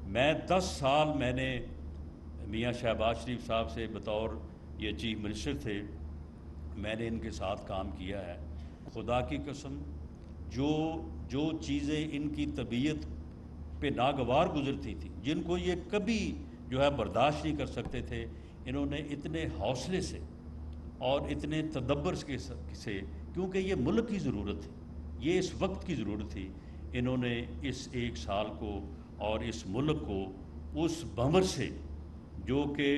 میں 10 سال میں نے میاں شہباز شریف صاحب سے بطور یہ چیف منسٹر تھے، میں نے ان کے ساتھ کام کیا ہے۔ خدا کی قسم جو چیزیں ان کی طبیعت پہ ناگوار گزرتی تھی، جن کو یہ کبھی جو ہے برداشت نہیں کر سکتے تھے، انہوں نے اتنے حوصلے سے اور اتنے تدبر سے، کیونکہ یہ ملک کی ضرورت تھی، یہ اس وقت کی ضرورت تھی، انہوں نے اس 1 سال کو اور اس ملک کو اس بھنور سے جو کہ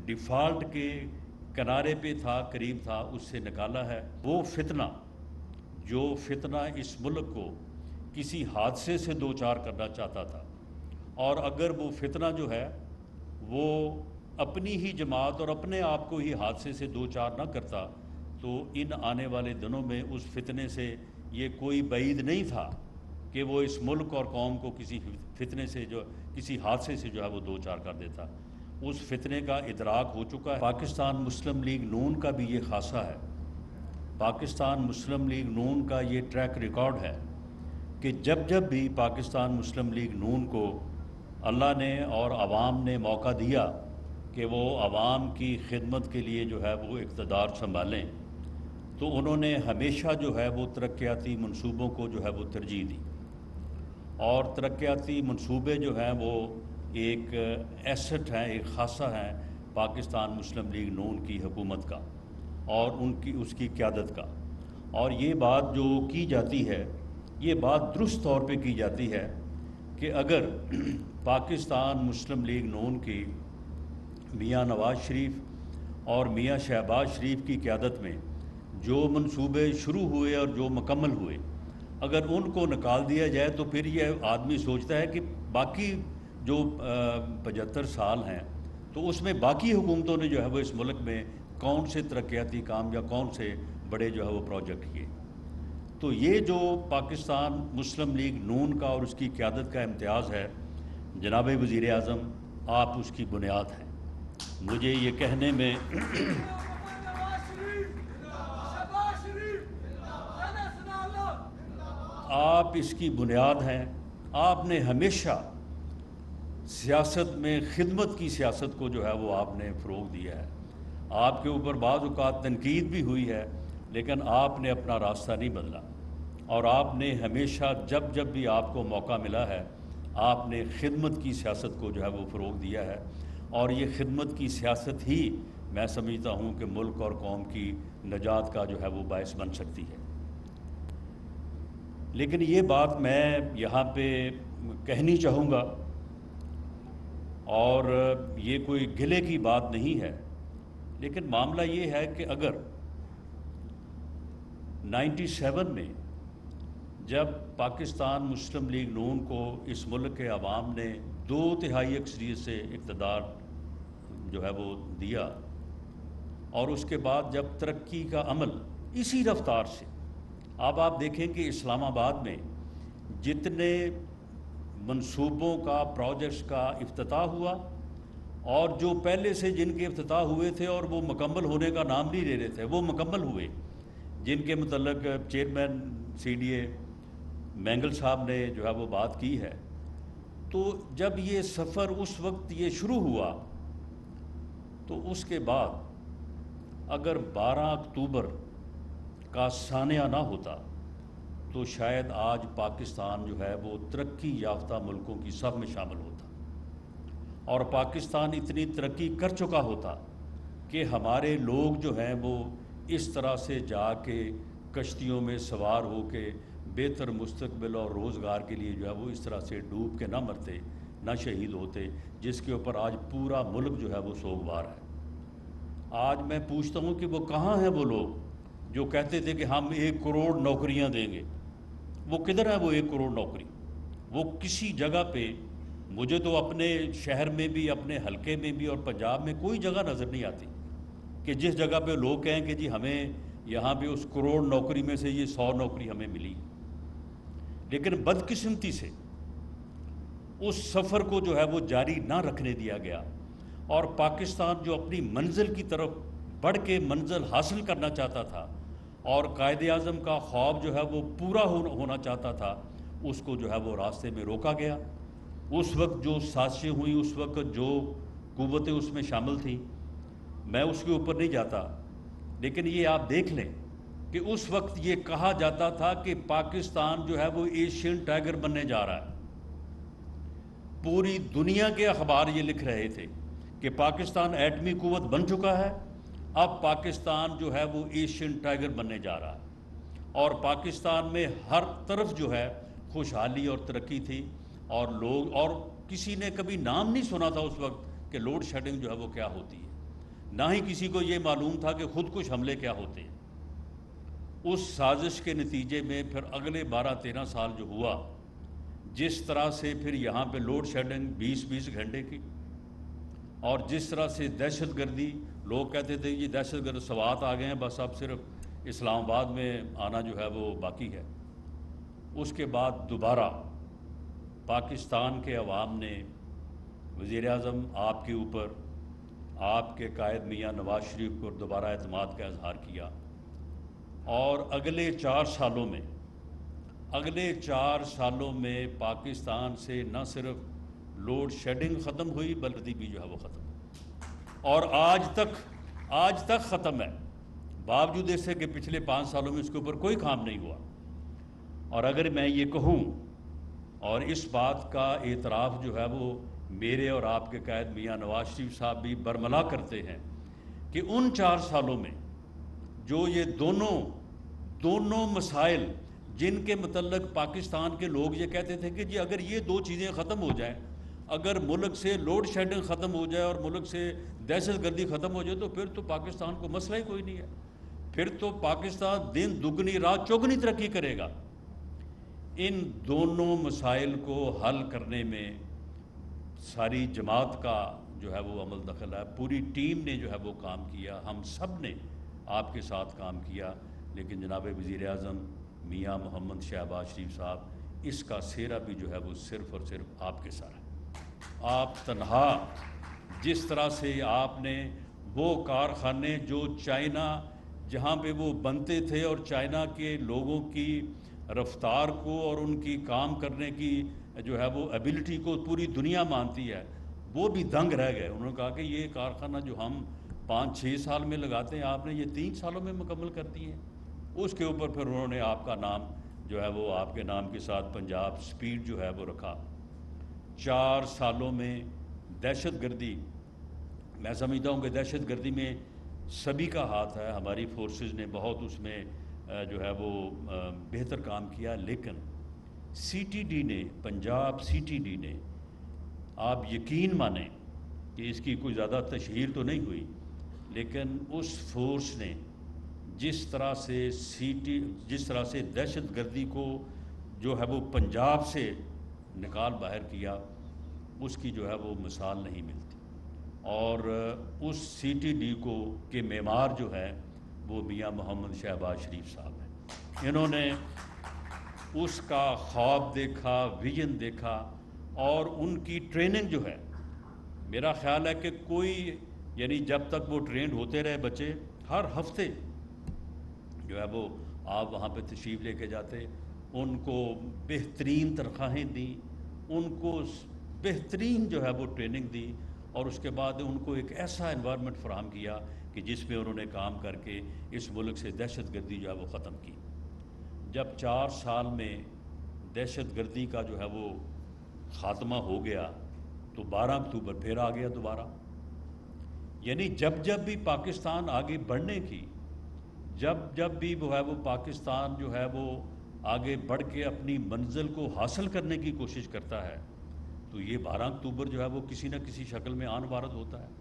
ڈیفالٹ کے کنارے پہ تھا، قریب تھا، اس سے نکالا ہے۔ وہ فتنہ اس ملک کو کسی حادثے سے دوچار کرنا چاہتا تھا، اور اگر وہ فتنہ جو ہے وہ اپنی ہی جماعت اور اپنے آپ کو ہی حادثے سے دوچار نہ کرتا، تو ان آنے والے دنوں میں اس فتنے سے یہ کوئی بعید نہیں تھا کہ وہ اس ملک اور قوم کو کسی فتنے سے کسی حادثے سے جو ہے وہ دوچار کر دیتا۔ اس فتنے کا ادراک ہو چکا ہے۔ پاکستان مسلم لیگ نون کا بھی یہ خاصہ ہے، پاکستان مسلم لیگ نون کا یہ ٹریک ریکارڈ ہے کہ جب بھی پاکستان مسلم لیگ نون کو اللہ نے اور عوام نے موقع دیا کہ وہ عوام کی خدمت کے لیے جو ہے وہ اقتدار سنبھالیں، تو انہوں نے ہمیشہ جو ہے وہ ترقیاتی منصوبوں کو جو ہے وہ ترجیح دی، اور ترقیاتی منصوبے جو ہیں وہ ایک ایسٹ ہیں، ایک خاصہ ہیں پاکستان مسلم لیگ نون کی حکومت کا اور اس کی قیادت کا۔ اور یہ بات جو کی جاتی ہے، یہ بات درست طور پہ کی جاتی ہے کہ اگر پاکستان مسلم لیگ نون کی میاں نواز شریف اور میاں شہباز شریف کی قیادت میں جو منصوبے شروع ہوئے اور جو مکمل ہوئے، اگر ان کو نکال دیا جائے تو پھر یہ آدمی سوچتا ہے کہ باقی جو 75 سال ہیں تو اس میں باقی حکومتوں نے جو ہے وہ اس ملک میں کون سے ترقیاتی کام یا کون سے بڑے جو ہے وہ پروجیکٹ کیے۔ تو یہ جو پاکستان مسلم لیگ نون کا اور اس کی قیادت کا امتیاز ہے، جناب وزیر اعظم آپ اس کی بنیاد ہیں۔ مجھے یہ کہنے میں آپ اس کی بنیاد ہیں۔ آپ نے ہمیشہ سیاست میں خدمت کی سیاست کو جو ہے وہ آپ نے فروغ دیا ہے۔ آپ کے اوپر بعض اوقات تنقید بھی ہوئی ہے، لیکن آپ نے اپنا راستہ نہیں بدلا، اور آپ نے ہمیشہ جب بھی آپ کو موقع ملا ہے، آپ نے خدمت کی سیاست کو جو ہے وہ فروغ دیا ہے، اور یہ خدمت کی سیاست ہی میں سمجھتا ہوں کہ ملک اور قوم کی نجات کا جو ہے وہ باعث بن سکتی ہے۔ لیکن یہ بات میں یہاں پہ کہنی چاہوں گا، اور یہ کوئی گلے کی بات نہیں ہے، لیکن معاملہ یہ ہے کہ اگر 97 میں جب پاکستان مسلم لیگ نون کو اس ملک کے عوام نے 2/3 اکثریت سے اقتدار جو ہے وہ دیا، اور اس کے بعد جب ترقی کا عمل اسی رفتار سے، اب آپ دیکھیں کہ اسلام آباد میں جتنے منصوبوں کا، پروجیکٹس کا افتتاح ہوا، اور جو پہلے سے جن کے افتتاح ہوئے تھے اور وہ مکمل ہونے کا نام نہیں لے رہے تھے، وہ مکمل ہوئے، جن کے متعلق چیئرمین CDA مینگل صاحب نے جو ہے وہ بات کی ہے۔ تو جب یہ سفر اس وقت یہ شروع ہوا، تو اس کے بعد اگر 12 اکتوبر کا سانحہ نہ ہوتا تو شاید آج پاکستان جو ہے وہ ترقی یافتہ ملکوں کی سب میں شامل ہوتا، اور پاکستان اتنی ترقی کر چکا ہوتا کہ ہمارے لوگ جو ہیں وہ اس طرح سے جا کے کشتیوں میں سوار ہو کے بہتر مستقبل اور روزگار کے لیے جو ہے وہ اس طرح سے ڈوب کے نہ مرتے، نہ شہید ہوتے، جس کے اوپر آج پورا ملک جو ہے وہ سوگوار ہے۔ آج میں پوچھتا ہوں کہ وہ کہاں ہیں وہ لوگ جو کہتے تھے کہ ہم 1 کروڑ نوکریاں دیں گے؟ وہ کدھر ہے وہ 1 کروڑ نوکری؟ وہ کسی جگہ پہ، مجھے تو اپنے شہر میں بھی، اپنے حلقے میں بھی اور پنجاب میں کوئی جگہ نظر نہیں آتی کہ جس جگہ پہ لوگ کہیں کہ جی ہمیں یہاں پہ اس کروڑ نوکری میں سے یہ 100 نوکری ہمیں ملی۔ لیکن بدقسمتی سے اس سفر کو جو ہے وہ جاری نہ رکھنے دیا گیا، اور پاکستان جو اپنی منزل کی طرف بڑھ کے منزل حاصل کرنا چاہتا تھا اور قائد اعظم کا خواب جو ہے وہ پورا ہونا چاہتا تھا، اس کو جو ہے وہ راستے میں روکا گیا، اس وقت جو سازشیں ہوئیں، اس وقت جو قوتیں اس میں شامل تھیں، میں اس کے اوپر نہیں جاتا، لیکن یہ آپ دیکھ لیں کہ اس وقت یہ کہا جاتا تھا کہ پاکستان جو ہے وہ ایشین ٹائگر بننے جا رہا ہے۔ پوری دنیا کے اخبار یہ لکھ رہے تھے کہ پاکستان ایٹمی قوت بن چکا ہے، اب پاکستان جو ہے وہ ایشین ٹائگر بننے جا رہا ہے، اور پاکستان میں ہر طرف جو ہے خوشحالی اور ترقی تھی، اور لوگ، اور کسی نے کبھی نام نہیں سنا تھا اس وقت کہ لوڈ شیڈنگ جو ہے وہ کیا ہوتی ہے، نہ ہی کسی کو یہ معلوم تھا کہ خود کش حملے کیا ہوتے ہیں۔ اس سازش کے نتیجے میں پھر اگلے 12-13 سال جو ہوا، جس طرح سے پھر یہاں پہ لوڈ شیڈنگ 20 گھنٹے کی، اور جس طرح سے دہشت گردی، لوگ کہتے تھے یہ دہشت گرد سوات آ گئے ہیں، بس اب صرف اسلام آباد میں آنا جو ہے وہ باقی ہے۔ اس کے بعد دوبارہ پاکستان کے عوام نے وزیر اعظم آپ کے اوپر، آپ کے قائد میاں نواز شریف کو دوبارہ اعتماد کا اظہار کیا، اور اگلے 4 سالوں میں پاکستان سے نہ صرف لوڈ شیڈنگ ختم ہوئی بلکہ بھی جو ہے وہ ختم ہوئی، اور آج تک ختم ہے، باوجود اس سے کہ پچھلے 5 سالوں میں اس کے اوپر کوئی کام نہیں ہوا۔ اور اگر میں یہ کہوں، اور اس بات کا اعتراف جو ہے وہ میرے اور آپ کے قائد میاں نواز شریف صاحب بھی برملا کرتے ہیں، کہ ان 4 سالوں میں جو یہ دونوں مسائل جن کے متعلق پاکستان کے لوگ یہ کہتے تھے کہ جی اگر یہ 2 چیزیں ختم ہو جائیں، اگر ملک سے لوڈ شیڈنگ ختم ہو جائے اور ملک سے دہشت گردی ختم ہو جائے، تو پھر تو پاکستان کو مسئلہ ہی کوئی نہیں ہے، پھر تو پاکستان دن دگنی رات چوگنی ترقی کرے گا۔ ان دونوں مسائل کو حل کرنے میں ساری جماعت کا جو ہے وہ عمل دخل ہے، پوری ٹیم نے جو ہے وہ کام کیا، ہم سب نے آپ کے ساتھ کام کیا، لیکن جناب وزیر اعظم میاں محمد شہباز شریف صاحب، اس کا سہرا بھی جو ہے وہ صرف اور صرف آپ کے ساتھ ہے۔ آپ تنہا، جس طرح سے آپ نے وہ کارخانے جو چائنا جہاں پہ وہ بنتے تھے، اور چائنا کے لوگوں کی رفتار کو اور ان کی کام کرنے کی جو ہے وہ ایبلٹی کو پوری دنیا مانتی ہے، وہ بھی دنگ رہ گئے۔ انہوں نے کہا کہ یہ کارخانہ جو ہم 5-6 سال میں لگاتے ہیں، آپ نے یہ 3 سالوں میں مکمل کر دی ہیں۔ اس کے اوپر پھر انہوں نے آپ کا نام جو ہے وہ آپ کے نام کے ساتھ پنجاب سپیڈ جو ہے وہ رکھا۔ 4 سالوں میں دہشت گردی، میں سمجھتا ہوں کہ دہشت گردی میں سبھی کا ہاتھ ہے، ہماری فورسز نے بہت اس میں جو ہے وہ بہتر کام کیا، لیکن سی ٹی ڈی نے، پنجاب سی ٹی ڈی نے، آپ یقین مانیں کہ اس کی کوئی زیادہ تشہیر تو نہیں ہوئی، لیکن اس فورس نے جس طرح سے دہشت گردی کو جو ہے وہ پنجاب سے نکال باہر کیا، اس کی جو ہے وہ مثال نہیں ملتی، اور اس سی ٹی ڈی کے معمار جو ہے وہ میاں محمد شہباز شریف صاحب ہیں۔ انہوں نے اس کا خواب دیکھا، ویژن دیکھا، اور ان کی ٹریننگ جو ہے، میرا خیال ہے کہ کوئی، یعنی جب تک وہ ٹرینڈ ہوتے رہے بچے، ہر ہفتے جو ہے وہ آپ وہاں پہ تشریف لے کے جاتے، ان کو بہترین تنخواہیں دیں، ان کو بہترین جو ہے وہ ٹریننگ دی، اور اس کے بعد ان کو ایک ایسا انوائرمنٹ فراہم کیا کہ جس میں انہوں نے کام کر کے اس ملک سے دہشت گردی جو ہے وہ ختم کی۔ جب 4 سال میں دہشت گردی کا جو ہے وہ خاتمہ ہو گیا، تو 12 اکتوبر پھر آ گیا دوبارہ۔ یعنی جب بھی پاکستان آگے بڑھنے کی، جب بھی وہ ہے وہ پاکستان جو ہے وہ آگے بڑھ کے اپنی منزل کو حاصل کرنے کی کوشش کرتا ہے، تو یہ 12 اکتوبر جو ہے وہ کسی نہ کسی شکل میں آن وارد ہوتا ہے۔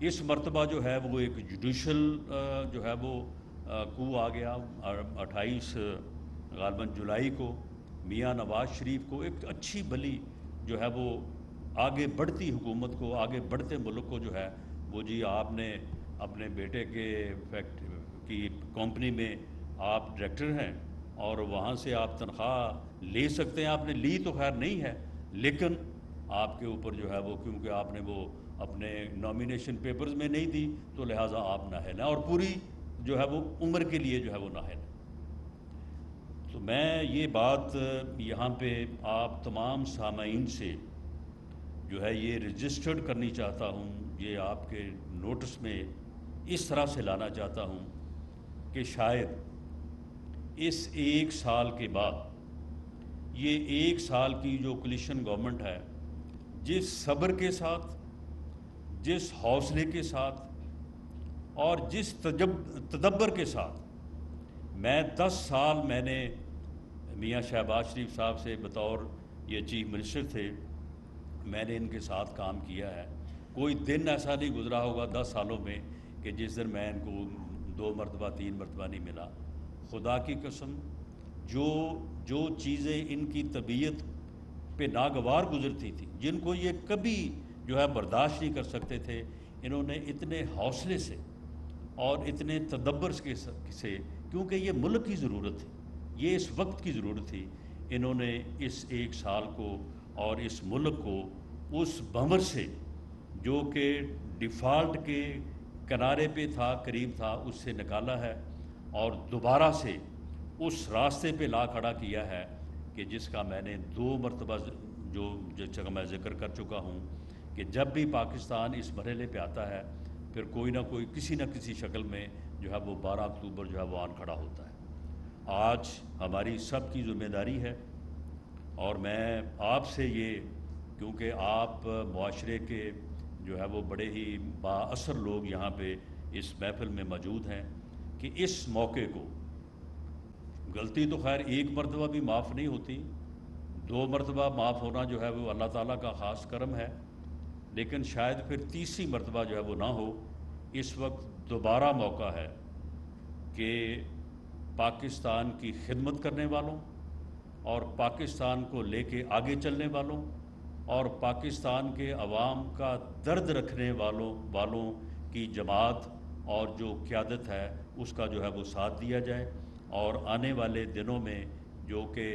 اس مرتبہ جو ہے وہ ایک جوڈیشل جو ہے وہ کو آ گیا، 28 غالباً جولائی کو میاں نواز شریف کو ایک اچھی بھلی جو ہے وہ آگے بڑھتی حکومت کو، آگے بڑھتے ملک کو جو ہے وہ، جی آپ نے اپنے بیٹے کے کی کمپنی میں آپ ڈائریکٹر ہیں، اور وہاں سے آپ تنخواہ لے سکتے ہیں، آپ نے لی تو خیر نہیں ہے، لیکن آپ کے اوپر جو ہے وہ، کیونکہ آپ نے وہ اپنے نامینیشن پیپرز میں نہیں دی، تو لہٰذا آپ نااہل ہیں، اور پوری جو ہے وہ عمر کے لیے جو ہے وہ نااہل ہے۔ تو میں یہ بات یہاں پہ آپ تمام سامعین سے جو ہے یہ رجسٹرڈ کرنی چاہتا ہوں، یہ آپ کے نوٹس میں اس طرح سے لانا چاہتا ہوں کہ شاید اس ایک سال کے بعد یہ ایک سال کی جو کولیشن گورنمنٹ ہے، جس صبر کے ساتھ، جس حوصلے کے ساتھ اور جس تدبر کے ساتھ میں 10 سال میں نے میاں شہباز شریف صاحب سے بطور یہ چیف منسٹر تھے، میں نے ان کے ساتھ کام کیا ہے، کوئی دن ایسا نہیں گزرا ہوگا 10 سالوں میں کہ جس دن میں ان کو 2 مرتبہ 3 مرتبہ نہیں ملا۔ خدا کی قسم جو چیزیں ان کی طبیعت پہ ناگوار گزرتی تھی، جن کو یہ کبھی جو ہے برداشت نہیں کر سکتے تھے، انہوں نے اتنے حوصلے سے اور اتنے تدبر سے، کیونکہ یہ ملک کی ضرورت تھی، یہ اس وقت کی ضرورت تھی، انہوں نے اس ایک سال کو اور اس ملک کو اس بھنور سے جو کہ ڈیفالٹ کے کنارے پہ تھا، قریب تھا، اس سے نکالا ہے اور دوبارہ سے اس راستے پہ لا کھڑا کیا ہے کہ جس کا میں نے 2 مرتبہ جس جگہ میں ذکر کر چکا ہوں کہ جب بھی پاکستان اس مرحلے پہ آتا ہے پھر کوئی نہ کوئی کسی نہ کسی شکل میں جو ہے وہ 12 اکتوبر جو ہے وہ آن کھڑا ہوتا ہے۔ آج ہماری سب کی ذمہ داری ہے اور میں آپ سے یہ، کیونکہ آپ معاشرے کے جو ہے وہ بڑے ہی با اثر لوگ یہاں پہ اس محفل میں موجود ہیں، کہ اس موقع کو، غلطی تو خیر ایک مرتبہ بھی معاف نہیں ہوتی، 2 مرتبہ معاف ہونا جو ہے وہ اللہ تعالیٰ کا خاص کرم ہے، لیکن شاید پھر تیسری مرتبہ جو ہے وہ نہ ہو۔ اس وقت دوبارہ موقع ہے کہ پاکستان کی خدمت کرنے والوں اور پاکستان کو لے کے آگے چلنے والوں اور پاکستان کے عوام کا درد رکھنے والوں کی جماعت اور جو قیادت ہے اس کا جو ہے وہ ساتھ دیا جائے، اور آنے والے دنوں میں جو کہ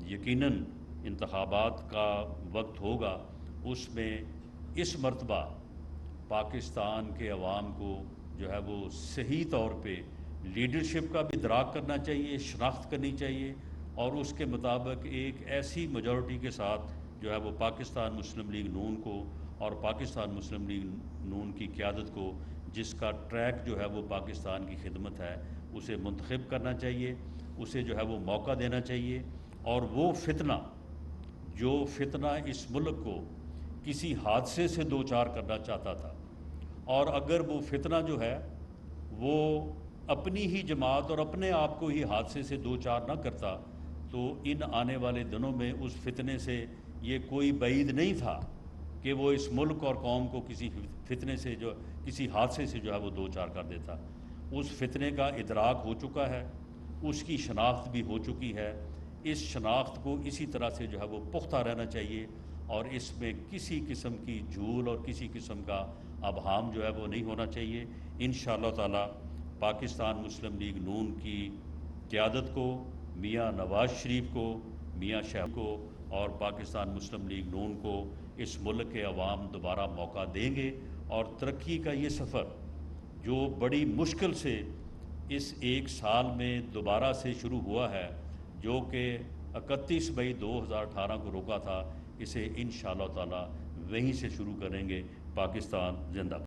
یقیناً انتخابات کا وقت ہوگا، اس میں اس مرتبہ پاکستان کے عوام کو جو ہے وہ صحیح طور پہ لیڈرشپ کا بھی ادراک کرنا چاہیے، شناخت کرنی چاہیے، اور اس کے مطابق ایک ایسی میجورٹی کے ساتھ جو ہے وہ پاکستان مسلم لیگ نون کو اور پاکستان مسلم لیگ نون کی قیادت کو، جس کا ٹریک جو ہے وہ پاکستان کی خدمت ہے، اسے منتخب کرنا چاہیے، اسے جو ہے وہ موقع دینا چاہیے، اور وہ فتنہ اس ملک کو کسی حادثے سے دوچار کرنا چاہتا تھا، اور اگر وہ فتنہ جو ہے وہ اپنی ہی جماعت اور اپنے آپ کو ہی حادثے سے دوچار نہ کرتا، تو ان آنے والے دنوں میں اس فتنے سے یہ کوئی بعید نہیں تھا کہ وہ اس ملک اور قوم کو کسی فتنے سے کسی حادثے سے جو ہے وہ دوچار کر دیتا۔ اس فتنے کا ادراک ہو چکا ہے، اس کی شناخت بھی ہو چکی ہے، اس شناخت کو اسی طرح سے جو ہے وہ پختہ رہنا چاہیے، اور اس میں کسی قسم کی جھول اور کسی قسم کا ابہام جو ہے وہ نہیں ہونا چاہیے۔ انشاءاللہ تعالی پاکستان مسلم لیگ نون کی قیادت کو، میاں نواز شریف کو، میاں شہباز کو اور پاکستان مسلم لیگ نون کو اس ملک کے عوام دوبارہ موقع دیں گے، اور ترقی کا یہ سفر جو بڑی مشکل سے اس ایک سال میں دوبارہ سے شروع ہوا ہے، جو کہ 31 مئی 2018 کو روکا تھا، اسے انشاءاللہ تعالی وہیں سے شروع کریں گے۔ پاکستان زندہ باد۔